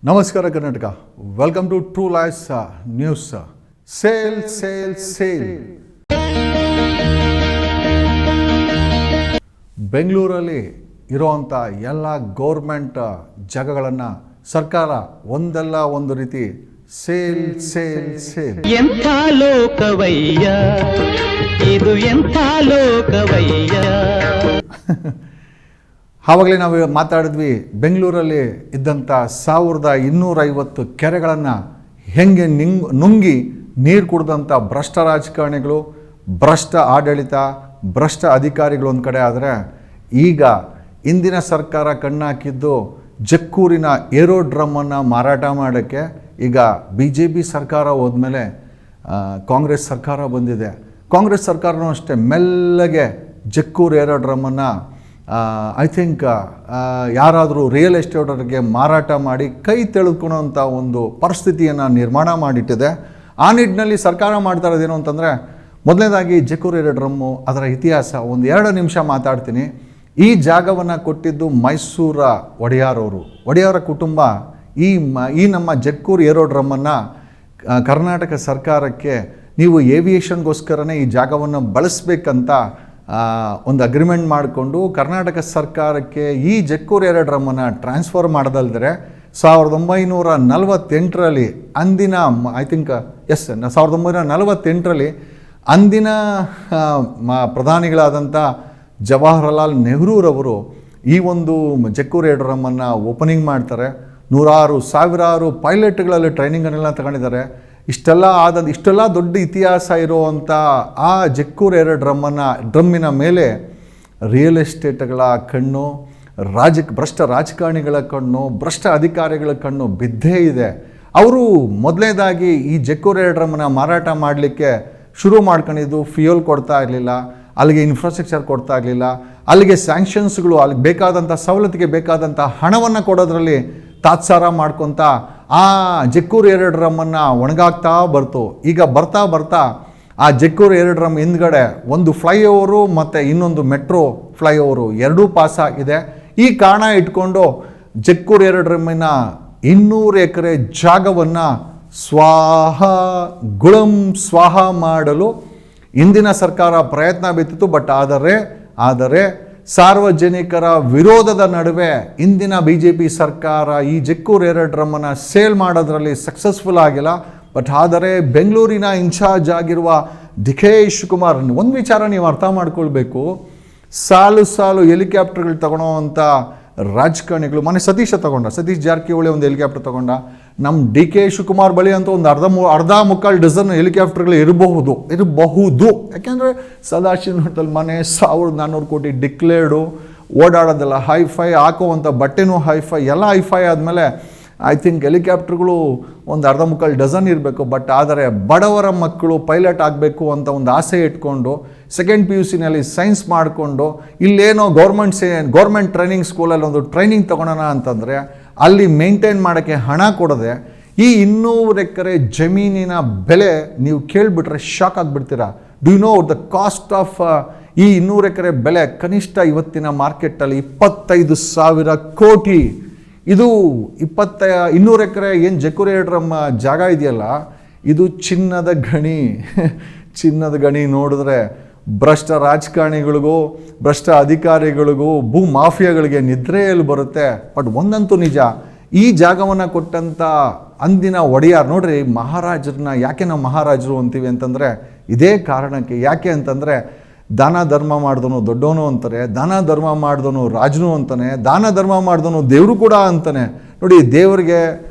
ನಮಸ್ಕಾರ Karnataka, welcome to true life news. Sale sale sale. ಬೆಂಗಳೂರಲ್ಲಿ ಇರೋವಂಥ ಎಲ್ಲ ಗೌರ್ಮೆಂಟ್ ಜಾಗಗಳನ್ನು ಸರ್ಕಾರ ಒಂದಲ್ಲ ಒಂದು ರೀತಿ ಸೇಲ್ ಸೇಲ್ ಸೇಲ್. ಎಂಥ ಲೋಕವಯ್ಯ ಇದು, ಎಂಥ ಲೋಕವಯ್ಯ. ಆವಾಗಲೇ ನಾವು ಮಾತಾಡಿದ್ವಿ, ಬೆಂಗಳೂರಲ್ಲಿ ಇದ್ದಂಥ 1250 ಕೆರೆಗಳನ್ನು ಹೆಂಗೆ ನುಂಗಿ ನೀರು ಕುಡಿದಂಥ ಭ್ರಷ್ಟ ರಾಜಕಾರಣಿಗಳು, ಭ್ರಷ್ಟ ಆಡಳಿತ, ಭ್ರಷ್ಟ ಅಧಿಕಾರಿಗಳು ಒಂದು ಕಡೆ ಆದರೆ, ಈಗ ಇಂದಿನ ಸರ್ಕಾರ ಕಣ್ಣಾಕಿದ್ದು ಜಕ್ಕೂರಿನ ಏರೋಡ್ರಮ್ಮನ್ನು ಮಾರಾಟ ಮಾಡೋಕ್ಕೆ. ಈಗ BJP ಸರ್ಕಾರ ಹೋದ್ಮೇಲೆ ಕಾಂಗ್ರೆಸ್ ಸರ್ಕಾರ ಬಂದಿದೆ. ಕಾಂಗ್ರೆಸ್ ಸರ್ಕಾರನೂ ಅಷ್ಟೇ ಮೆಲ್ಲಗೆ ಜಕ್ಕೂರು ಏರೋಡ್ರಮ್ಮನ್ನು ಐ ಥಿಂಕ್ ಯಾರಾದರೂ ರಿಯಲ್ ಎಸ್ಟೇಟರ್ಗೆ ಮಾರಾಟ ಮಾಡಿ ಕೈ ತೆಗೆದುಕೊಳ್ಳೋಂಥ ಒಂದು ಪರಿಸ್ಥಿತಿಯನ್ನು ನಿರ್ಮಾಣ ಮಾಡಿಟ್ಟಿದೆ. ಆ ನಿಟ್ಟಿನಲ್ಲಿ ಸರ್ಕಾರ ಮಾಡ್ತಾ ಇರೋದೇನು ಅಂತಂದರೆ, ಮೊದಲನೇದಾಗಿ ಜಕ್ಕೂರು ಏರೋಡ್ರಮ್ಮು ಅದರ ಇತಿಹಾಸ ಒಂದು 2 ನಿಮಿಷ ಮಾತಾಡ್ತೀನಿ. ಈ ಜಾಗವನ್ನು ಕೊಟ್ಟಿದ್ದು ಮೈಸೂರ ಒಡೆಯರ ಕುಟುಂಬ ಈ ನಮ್ಮ ಜಕ್ಕೂರು ಏರೋಡ್ರಮ್ಮನ್ನು ಕರ್ನಾಟಕ ಸರ್ಕಾರಕ್ಕೆ ನೀವು ಏವಿಯೇಷನ್ಗೋಸ್ಕರನೇ ಈ ಜಾಗವನ್ನು ಬಳಸಬೇಕಂತ ಒಂದು ಅಗ್ರಿಮೆಂಟ್ ಮಾಡಿಕೊಂಡು ಕರ್ನಾಟಕ ಸರ್ಕಾರಕ್ಕೆ ಈ ಜಕ್ಕೂರು ಏರೋಡ್ರಮ್ಮನ್ನು ಟ್ರಾನ್ಸ್ಫರ್ ಮಾಡೋದಲ್ದರೆ 1948ರಲ್ಲಿ ಅಂದಿನ ಐ ಥಿಂಕ್ 1948ರಲ್ಲಿ ಅಂದಿನ ಪ್ರಧಾನಿಗಳಾದಂಥ ಜವಾಹರಲಾಲ್ ನೆಹರೂರವರು ಈ ಒಂದು ಜಕ್ಕೂರು ಏರೋಡ್ರಮ್ಮನ್ನು ಓಪನಿಂಗ್ ಮಾಡ್ತಾರೆ. ಸಾವಿರಾರು ಪೈಲಟ್ಗಳಲ್ಲಿ ಟ್ರೈನಿಂಗನ್ನೆಲ್ಲ ತಗೊಂಡಿದ್ದಾರೆ. ಇಷ್ಟೆಲ್ಲ ದೊಡ್ಡ ಇತಿಹಾಸ ಇರುವಂಥ ಆ ಜಕ್ಕೂರು ಡ್ರಮ್ಮಿನ ಮೇಲೆ ರಿಯಲ್ ಎಸ್ಟೇಟ್ಗಳ ಕಣ್ಣು, ಭ್ರಷ್ಟ ರಾಜಕಾರಣಿಗಳ ಕಣ್ಣು, ಭ್ರಷ್ಟ ಅಧಿಕಾರಿಗಳ ಕಣ್ಣು ಬಿದ್ದೇ ಇದೆ. ಅವರು ಮೊದಲನೇದಾಗಿ ಈ ಜಕ್ಕೂರು ಏರೋಡ್ರಮ್ಮನ್ನು ಮಾರಾಟ ಮಾಡಲಿಕ್ಕೆ ಶುರು ಮಾಡ್ಕೊಂಡಿದ್ದು ಫ್ಯೂಯಲ್ ಕೊಡ್ತಾ ಇರಲಿಲ್ಲ, ಅಲ್ಲಿಗೆ ಇನ್ಫ್ರಾಸ್ಟ್ರಕ್ಚರ್ ಕೊಡ್ತಾ ಇರಲಿಲ್ಲ, ಅಲ್ಲಿಗೆ ಸ್ಯಾಂಕ್ಷನ್ಸ್ಗಳು, ಅಲ್ಲಿಗೆ ಬೇಕಾದಂಥ ಸವಲತ್ತಿಗೆ ಬೇಕಾದಂಥ ಹಣವನ್ನು ಕೊಡೋದ್ರಲ್ಲಿ ತಾತ್ಸಾರ ಮಾಡ್ಕೊತ ಆ ಜಕ್ಕೂರು ಏರೋಡ್ರಮ್ಮನ್ನು ಒಣಗಾಗ್ತಾ ಬರ್ತು. ಈಗ ಬರ್ತಾ ಆ ಜಕ್ಕೂರು ಏರೋಡ್ರಮ್ ಹಿಂದ್ಗಡೆ ಒಂದು ಫ್ಲೈಓವರು ಮತ್ತು ಇನ್ನೊಂದು ಮೆಟ್ರೋ ಫ್ಲೈಓವರು ಎರಡೂ ಪಾಸ್ ಆಗಿದೆ. ಈ ಕಾರಣ ಇಟ್ಕೊಂಡು ಜಕ್ಕೂರು ಏರೋಡ್ರಮ್ಮಿನ 200 ಎಕರೆ ಜಾಗವನ್ನು ಸ್ವಾಹ ಮಾಡಲು ಇಂದಿನ ಸರ್ಕಾರ ಪ್ರಯತ್ನ ಬಿತ್ತಿತ್ತು. ಬಟ್ ಆದರೆ ಸಾರ್ವಜನಿಕರ ವಿರೋಧದ ನಡುವೆ ಇಂದಿನ BJP ಸರ್ಕಾರ ಈ ಜಕ್ಕೂರು ಏರೋಡ್ರಮ್ಮನ್ನು ಸೇಲ್ ಮಾಡೋದ್ರಲ್ಲಿ ಸಕ್ಸಸ್ಫುಲ್ ಆಗಿಲ್ಲ. ಬಟ್ ಆದರೆ ಬೆಂಗಳೂರಿನ ಇನ್ಚಾರ್ಜ್ ಆಗಿರುವ DK ಶಿವಕುಮಾರ್ ಒಂದು ವಿಚಾರ ನೀವು ಅರ್ಥ ಮಾಡ್ಕೊಳ್ಬೇಕು. ಸಾಲು ಹೆಲಿಕಾಪ್ಟರ್ಗಳು ತಗೊಳ್ಳೋವಂಥ ರಾಜಕಾರಣಿಗಳು, ಮನೆ ಸತೀಶ್ ಜಾರಕಿಹೊಳಿ ಒಂದು ಹೆಲಿಕಾಪ್ಟರ್ ತಗೊಂಡ. ನಮ್ಮ DK ಶಿವಕುಮಾರ್ ಬಳಿ ಅಂತ ಒಂದು ಅರ್ಧ ಮುಕ್ಕಾಲು ಡಜನ್ ಹೆಲಿಕಾಪ್ಟರ್ಗಳು ಇರಬಹುದು. ಯಾಕೆಂದರೆ ಸದಾಶಿವನಗರದಲ್ಲಿ ಮನೆ 1400 ಕೋಟಿ ಡಿಕ್ಲೇರ್ಡು, ಓಡಾಡೋದೆಲ್ಲ ಹೈಫೈ, ಹಾಕೋವಂಥ ಬಟ್ಟೆನೂ ಹೈಫೈ, ಎಲ್ಲ ಹೈಫೈ ಆದಮೇಲೆ ಐ ಥಿಂಕ್ ಹೆಲಿಕಾಪ್ಟರ್ಗಳು ಒಂದು ಅರ್ಧ ಮುಕ್ಕಾಲು ಡಜನ್ ಇರಬೇಕು. ಬಟ್ ಆದರೆ ಬಡವರ ಮಕ್ಕಳು ಪೈಲಟ್ ಆಗಬೇಕು ಅಂತ ಒಂದು ಆಸೆ ಇಟ್ಕೊಂಡು ಸೆಕೆಂಡ್ PUCನಲ್ಲಿ ಸೈನ್ಸ್ ಮಾಡಿಕೊಂಡು ಇಲ್ಲೇನೋ ಗೌರ್ಮೆಂಟ್ ಟ್ರೈನಿಂಗ್ ಸ್ಕೂಲಲ್ಲಿ ಒಂದು ಟ್ರೈನಿಂಗ್ ತೊಗೊಳೋಣ ಅಂತಂದರೆ ಅಲ್ಲಿ ಮೇಂಟೈನ್ ಮಾಡೋಕ್ಕೆ ಹಣ ಕೊಡದೆ ಈ 200 ಎಕರೆ ಜಮೀನಿನ ಬೆಲೆ ನೀವು ಕೇಳಿಬಿಟ್ರೆ ಶಾಕ್ ಆಗಿಬಿಡ್ತೀರಾ. Do you know the cost of ಈ 200 ಎಕರೆ ಬೆಲೆ ಕನಿಷ್ಠ ಇವತ್ತಿನ ಮಾರ್ಕೆಟಲ್ಲಿ 25,000 ಕೋಟಿ. ಇದು 200 ಎಕರೆ ಏನು ಜಕ್ಕೂರು ಏರೋಡ್ರಮ್ ಜಾಗ ಇದೆಯಲ್ಲ, ಇದು ಚಿನ್ನದ ಗಣಿ. ನೋಡಿದ್ರೆ ಭ್ರಷ್ಟ ರಾಜಕಾರಣಿಗಳಿಗೂ, ಭ್ರಷ್ಟ ಅಧಿಕಾರಿಗಳಿಗೂ, ಭೂ ಮಾಫಿಯಾಗಳಿಗೆ ನಿದ್ರೆಯಲ್ಲಿ ಬರುತ್ತೆ. ಬಟ್ ಒಂದಂತೂ ನಿಜ, ಈ ಜಾಗವನ್ನು ಕೊಟ್ಟಂಥ ಅಂದಿನ ಒಡೆಯರ್ ನೋಡ್ರಿ, ಮಹಾರಾಜರನ್ನ ಯಾಕೆ ನಾವು ಮಹಾರಾಜರು ಅಂತೀವಿ ಅಂತಂದರೆ ಇದೇ ಕಾರಣಕ್ಕೆ. ಯಾಕೆ ಅಂತಂದರೆ ದಾನ ಧರ್ಮ ಮಾಡಿದವನು ದೊಡ್ಡವನು ಅಂತಾರೆ, ದಾನ ಧರ್ಮ ಮಾಡಿದವನು ರಾಜನು ಅಂತಾನೆ, ದಾನ ಧರ್ಮ ಮಾಡಿದವನು ದೇವರು ಕೂಡ ಅಂತಾನೆ. ನೋಡಿ, ದೇವರಿಗೆ,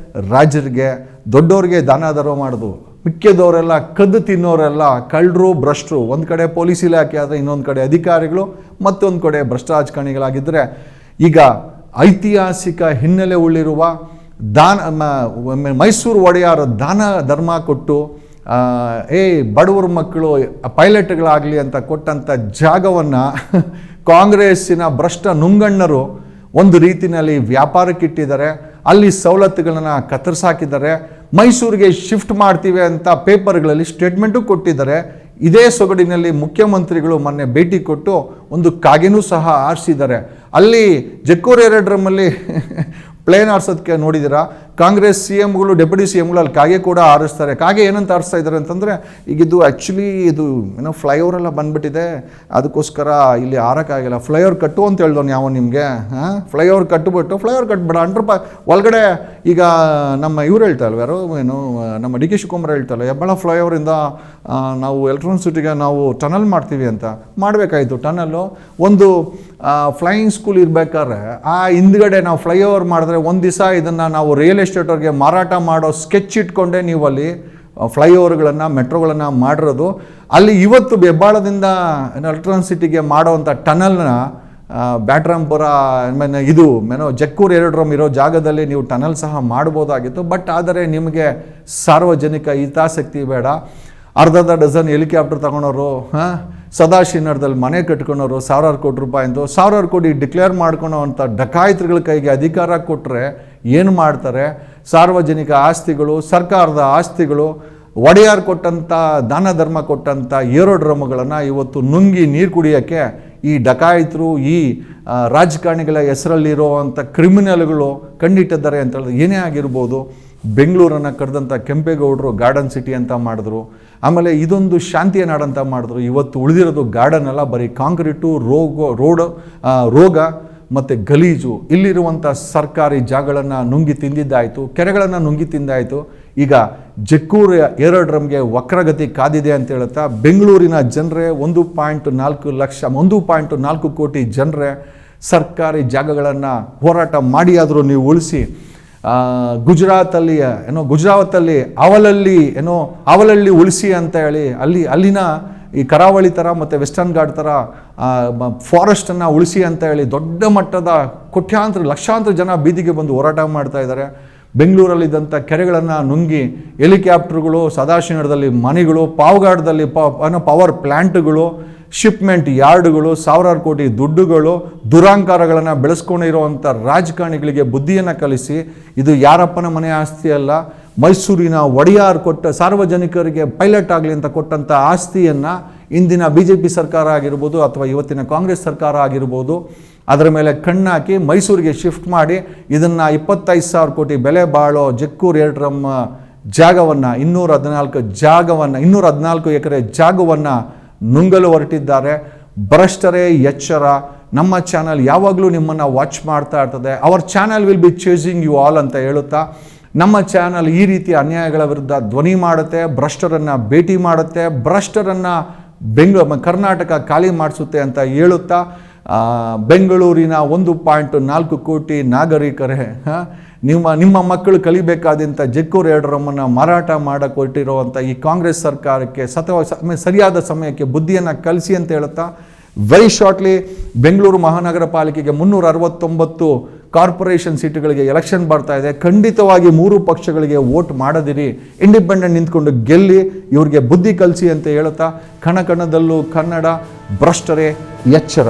ರಾಜರಿಗೆ, ದೊಡ್ಡವ್ರಿಗೆ ದಾನ ಧರ್ಮ ಮಾಡೋದು, ಮಿಕ್ಕಿದವರೆಲ್ಲ ಕದ್ದು ತಿನ್ನೋರೆಲ್ಲ ಕಳ್ಳರು, ಭ್ರಷ್ಟರು. ಒಂದು ಕಡೆ ಪೊಲೀಸ್ ಇಲಾಖೆ ಆದರೆ ಇನ್ನೊಂದು ಕಡೆ ಅಧಿಕಾರಿಗಳು, ಮತ್ತೊಂದು ಕಡೆ ಭ್ರಷ್ಟ ರಾಜಕಾರಣಿಗಳಾಗಿದ್ದರೆ, ಈಗ ಐತಿಹಾಸಿಕ ಹಿನ್ನೆಲೆ ಉಳ್ಳಿರುವ ಮೈಸೂರು ಒಡೆಯರ್ ದಾನ ಧರ್ಮ ಕೊಟ್ಟು ಬಡವರ ಮಕ್ಕಳು ಪೈಲಟ್ಗಳಾಗಲಿ ಅಂತ ಕೊಟ್ಟಂಥ ಜಾಗವನ್ನು ಕಾಂಗ್ರೆಸ್ಸಿನ ಭ್ರಷ್ಟ ನುಂಗಣ್ಣರು ಒಂದು ರೀತಿಯಲ್ಲಿ ವ್ಯಾಪಾರಕ್ಕಿಟ್ಟಿದ್ದಾರೆ. ಅಲ್ಲಿ ಸವಲತ್ತುಗಳನ್ನು ಕತ್ತರಿಸಾಕಿದ್ದಾರೆ. ಮೈಸೂರಿಗೆ ಶಿಫ್ಟ್ ಮಾಡ್ತೀವಿ ಅಂತ ಪೇಪರ್ಗಳಲ್ಲಿ ಸ್ಟೇಟ್ಮೆಂಟು ಕೊಟ್ಟಿದ್ದಾರೆ. ಇದೇ ಸೊಗಡಿನಲ್ಲಿ ಮುಖ್ಯಮಂತ್ರಿಗಳು ಮೊನ್ನೆ ಭೇಟಿ ಕೊಟ್ಟು ಒಂದು ಕಾಗೆನೂ ಸಹ ಆರಿಸಿದ್ದಾರೆ. ಅಲ್ಲಿ ಜಕ್ಕೂರು ಏರೋಡ್ರಮ್ಮಲ್ಲಿ ಪ್ಲೇನ್ ಆರ್ಸೋದಕ್ಕೆ ನೋಡಿದ್ದೀರಾ, ಕಾಂಗ್ರೆಸ್ CMಗಳು ಡೆಪ್ಯೂಟಿ CMಗಳು ಅಲ್ಲಿ ಕಾಗೆ ಕೂಡ ಆರಿಸ್ತಾರೆ. ಕಾಗೆ ಏನಂತ ಆರಿಸ್ತಾ ಇದ್ದಾರೆ ಅಂತಂದರೆ, ಈಗ ಇದು ಆ್ಯಕ್ಚುಲಿ ಇದು ಏನೋ ಫ್ಲೈಓವರ್ ಎಲ್ಲ ಬಂದುಬಿಟ್ಟಿದೆ, ಅದಕ್ಕೋಸ್ಕರ ಇಲ್ಲಿ ಆರೋಕ್ಕಾಗಿಲ್ಲ, ಫ್ಲೈಓವರ್ ಕಟ್ಟು ಅಂತ ಹೇಳ್ದವ್ನು ಯಾವ ನಿಮಗೆ. ಫ್ಲೈಓವರ್ ಕಟ್ಟಿಬಿಟ್ಟು ಫ್ಲೈಓವರ್ ಕಟ್ಬೇಡ ಒಳಗಡೆ. ಈಗ ನಮ್ಮ ಇವ್ರು ಹೇಳ್ತಾ ಇಲ್ವ, ಯಾರೋ ಏನು ನಮ್ಮ DK ಶಿವಕುಮಾರ್ ಹೇಳ್ತಲ್ಲ, ಹೆಬ್ಬಾಳ ಫ್ಲೈಓವರಿಂದ ನಾವು ಎಲೆಕ್ಟ್ರಾನಿಸಿಟಿಗೆ ನಾವು ಟನಲ್ ಮಾಡ್ತೀವಿ ಅಂತ. ಮಾಡಬೇಕಾಯಿತು ಟನಲ್ಲು. ಒಂದು ಫ್ಲೈಯಿಂಗ್ ಸ್ಕೂಲ್ ಇರಬೇಕಾದ್ರೆ ಆ ಹಿಂದ್ಗಡೆ ನಾವು ಫ್ಲೈಓವರ್ ಮಾಡಿದ್ರೆ ಒಂದು ದಿವಸ ಇದನ್ನು ನಾವು ರಿಯಲ್ ಎಸ್ಟೇಟವ್ರಿಗೆ ಮಾರಾಟ ಮಾಡೋ ಸ್ಕೆಚ್ ಇಟ್ಕೊಂಡೇ ನೀವು ಅಲ್ಲಿ ಫ್ಲೈಓವರ್ಗಳನ್ನು ಮೆಟ್ರೋಗಳನ್ನು ಮಾಡಿರೋದು. ಅಲ್ಲಿ ಇವತ್ತು ಹೆಬ್ಬಾಳದಿಂದ ಎಲೆಕ್ಟ್ರಾನಿಸಿಟಿಗೆ ಮಾಡೋವಂಥ ಟನಲ್ನ ಬ್ಯಾಟ್ರಾಂಪುರ ಇದು ಜಕ್ಕೂರು ಏರೋಡ್ರೋಮ್ ಇರೋ ಜಾಗದಲ್ಲಿ ನೀವು ಟನಲ್ ಸಹ ಮಾಡ್ಬೋದಾಗಿತ್ತು. ಬಟ್ ಆದರೆ ನಿಮಗೆ ಸಾರ್ವಜನಿಕ ಹಿತಾಸಕ್ತಿ ಬೇಡ. ಅರ್ಧ ಡಜನ್ ಹೆಲಿಕಾಪ್ಟರ್ ತಗೊಳೋರು, ಸದಾಶಿವನಗರದಲ್ಲಿ ಮನೆ ಕಟ್ಕೊಳೋರು, ಸಾವಿರಾರು ಕೋಟಿ ರೂಪಾಯಿಂದು 1000 ಕೋಟಿ ಡಿಕ್ಲೇರ್ ಮಾಡ್ಕೊಳೋ ಅಂಥ ಡಕಾಯಿತರುಗಳ ಕೈಗೆ ಅಧಿಕಾರ ಕೊಟ್ಟರೆ ಏನು ಮಾಡ್ತಾರೆ? ಸಾರ್ವಜನಿಕ ಆಸ್ತಿಗಳು, ಸರ್ಕಾರದ ಆಸ್ತಿಗಳು, ಒಡೆಯಾರ್ ಕೊಟ್ಟಂಥ ದಾನ ಧರ್ಮ ಕೊಟ್ಟಂಥ ಏರೋಡ್ರಮ್ಗಳನ್ನು ಇವತ್ತು ನುಂಗಿ ನೀರು ಕುಡಿಯೋಕ್ಕೆ ಈ ಡಕಾಯಿತರು, ಈ ರಾಜಕಾರಣಿಗಳ ಹೆಸರಲ್ಲಿರುವಂಥ ಕ್ರಿಮಿನಲ್ಗಳು ಕಂಡಿಟ್ಟಿದ್ದಾರೆ ಅಂತ ಹೇಳಿದ್ರೆ ಏನೇ ಆಗಿರ್ಬೋದು. ಬೆಂಗಳೂರನ್ನು ಕರೆದಂಥ ಕೆಂಪೇಗೌಡರು ಗಾರ್ಡನ್ ಸಿಟಿ ಅಂತ ಮಾಡಿದ್ರು. ಆಮೇಲೆ ಇದೊಂದು ಶಾಂತಿಯ ನಾಡಂತ ಮಾಡಿದ್ರು. ಇವತ್ತು ಉಳಿದಿರೋದು ಗಾರ್ಡನ್ ಅಲ್ಲ, ಬರೀ ಕಾಂಕ್ರೀಟು, ರೋಗ ಮತ್ತು ಗಲೀಜು. ಇಲ್ಲಿರುವಂಥ ಸರ್ಕಾರಿ ಜಾಗಗಳನ್ನು ನುಂಗಿ ತಿಂದಿದ್ದಾಯಿತು, ಕೆರೆಗಳನ್ನು ನುಂಗಿ ತಿಂದಾಯಿತು. ಈಗ ಜಕ್ಕೂರು ಏರೋಡ್ರಮ್ಗೆ ವಕ್ರಗತಿ ಕಾದಿದೆ ಅಂತ ಹೇಳುತ್ತಾ ಬೆಂಗಳೂರಿನ ಜನರೇ 1.4 ಕೋಟಿ ಜನರೇ ಸರ್ಕಾರಿ ಜಾಗಗಳನ್ನು ಹೋರಾಟ ಮಾಡಿಯಾದರೂ ನೀವು ಉಳಿಸಿ. ಗುಜರಾತಲ್ಲಿ ಅವಲಲ್ಲಿ ಉಳಿಸಿ ಅಂತ ಹೇಳಿ ಅಲ್ಲಿನ ಈ ಕರಾವಳಿ ಥರ ಮತ್ತು ವೆಸ್ಟರ್ನ್ ಘಾಟ್ ಥರ ಫಾರೆಸ್ಟನ್ನು ಉಳಿಸಿ ಅಂತ ಹೇಳಿ ದೊಡ್ಡ ಮಟ್ಟದ ಲಕ್ಷಾಂತರ ಜನ ಬೀದಿಗೆ ಬಂದು ಹೋರಾಟ ಮಾಡ್ತಾ ಇದ್ದಾರೆ. ಬೆಂಗಳೂರಲ್ಲಿದ್ದಂಥ ಕೆರೆಗಳನ್ನು ನುಂಗಿ ಹೆಲಿಕಾಪ್ಟರ್ಗಳು, ಸದಾಶಿವನಗರದಲ್ಲಿ ಮನೆಗಳು, ಪಾವಗಡದಲ್ಲಿ ಪವರ್ ಪ್ಲ್ಯಾಂಟ್ಗಳು, ಶಿಪ್ಮೆಂಟ್ ಯಾರ್ಡ್ಗಳು, 1000 ಕೋಟಿ ದುಡ್ಡುಗಳು, ದುರಾಂಕಾರಗಳನ್ನು ಬೆಳೆಸ್ಕೊಂಡಿರುವಂಥ ರಾಜಕಾರಣಿಗಳಿಗೆ ಬುದ್ಧಿಯನ್ನು ಕಲಿಸಿ, ಇದು ಯಾರಪ್ಪನ ಮನೆ ಆಸ್ತಿ ಅಲ್ಲ, ಮೈಸೂರಿನ ಒಡೆಯಾರ್ ಕೊಟ್ಟ ಸಾರ್ವಜನಿಕರಿಗೆ ಪೈಲಟ್ ಆಗಲಿ ಅಂತ ಕೊಟ್ಟಂಥ ಆಸ್ತಿಯನ್ನು ಇಂದಿನ BJP ಸರ್ಕಾರ ಆಗಿರ್ಬೋದು ಅಥವಾ ಇವತ್ತಿನ ಕಾಂಗ್ರೆಸ್ ಸರ್ಕಾರ ಆಗಿರ್ಬೋದು ಅದರ ಮೇಲೆ ಕಣ್ಣಾಕಿ ಮೈಸೂರಿಗೆ ಶಿಫ್ಟ್ ಮಾಡಿ ಇದನ್ನು 25,000 ಕೋಟಿ ಬೆಲೆ ಬಾಳೋ ಜಕ್ಕೂರು ಏರೋಡ್ರಮ್ ಜಾಗವನ್ನು 214 ಎಕರೆ ಜಾಗವನ್ನು ನುಂಗಲು ಹೊರಟಿದ್ದಾರೆ. ಭ್ರಷ್ಟರೇ ಎಚ್ಚರ. ನಮ್ಮ ಚಾನಲ್ ಯಾವಾಗಲೂ ನಿಮ್ಮನ್ನು ವಾಚ್ ಮಾಡ್ತಾ ಇರ್ತದೆ. Our channel will be chasing you all ಅಂತ ಹೇಳುತ್ತಾ ನಮ್ಮ ಚಾನಲ್ ಈ ರೀತಿ ಅನ್ಯಾಯಗಳ ವಿರುದ್ಧ ಧ್ವನಿ ಮಾಡುತ್ತೆ, ಭ್ರಷ್ಟರನ್ನು ಭೇಟಿ ಮಾಡುತ್ತೆ, ಭ್ರಷ್ಟರನ್ನು ಕರ್ನಾಟಕ ಖಾಲಿ ಮಾಡಿಸುತ್ತೆ ಅಂತ ಹೇಳುತ್ತಾ ಬೆಂಗಳೂರಿನ 1.4 ಕೋಟಿ ನಾಗರಿಕರೇ ನಿಮ್ಮ ಮಕ್ಕಳು ಕಲಿಬೇಕಾದಂಥ ಜಕ್ಕೂರು ಏರೋಡ್ರಮನ್ನು ಮಾರಾಟ ಮಾಡಕ್ಕೆ ಹೊರಟಿರುವಂಥ ಈ ಕಾಂಗ್ರೆಸ್ ಸರ್ಕಾರಕ್ಕೆ ಸರಿಯಾದ ಸಮಯಕ್ಕೆ ಬುದ್ಧಿಯನ್ನು ಕಲಿಸಿ ಅಂತ ಹೇಳುತ್ತಾ ವೆರಿ ಶಾರ್ಟ್ಲಿ ಬೆಂಗಳೂರು ಮಹಾನಗರ ಪಾಲಿಕೆಗೆ 369 ಕಾರ್ಪೊರೇಷನ್ ಸೀಟುಗಳಿಗೆ ಎಲೆಕ್ಷನ್ ಬರ್ತಾ ಇದೆ. ಖಂಡಿತವಾಗಿ 3 ಪಕ್ಷಗಳಿಗೆ ವೋಟ್ ಮಾಡದಿರಿ, ಇಂಡಿಪೆಂಡೆಂಟ್ ನಿಂತ್ಕೊಂಡು ಗೆಲ್ಲಿ, ಇವ್ರಿಗೆ ಬುದ್ಧಿ ಕಲಿಸಿ ಅಂತ ಹೇಳುತ್ತಾ ಕಣದಲ್ಲೂ ಕನ್ನಡ. ಭ್ರಷ್ಟರೇ ಎಚ್ಚರ.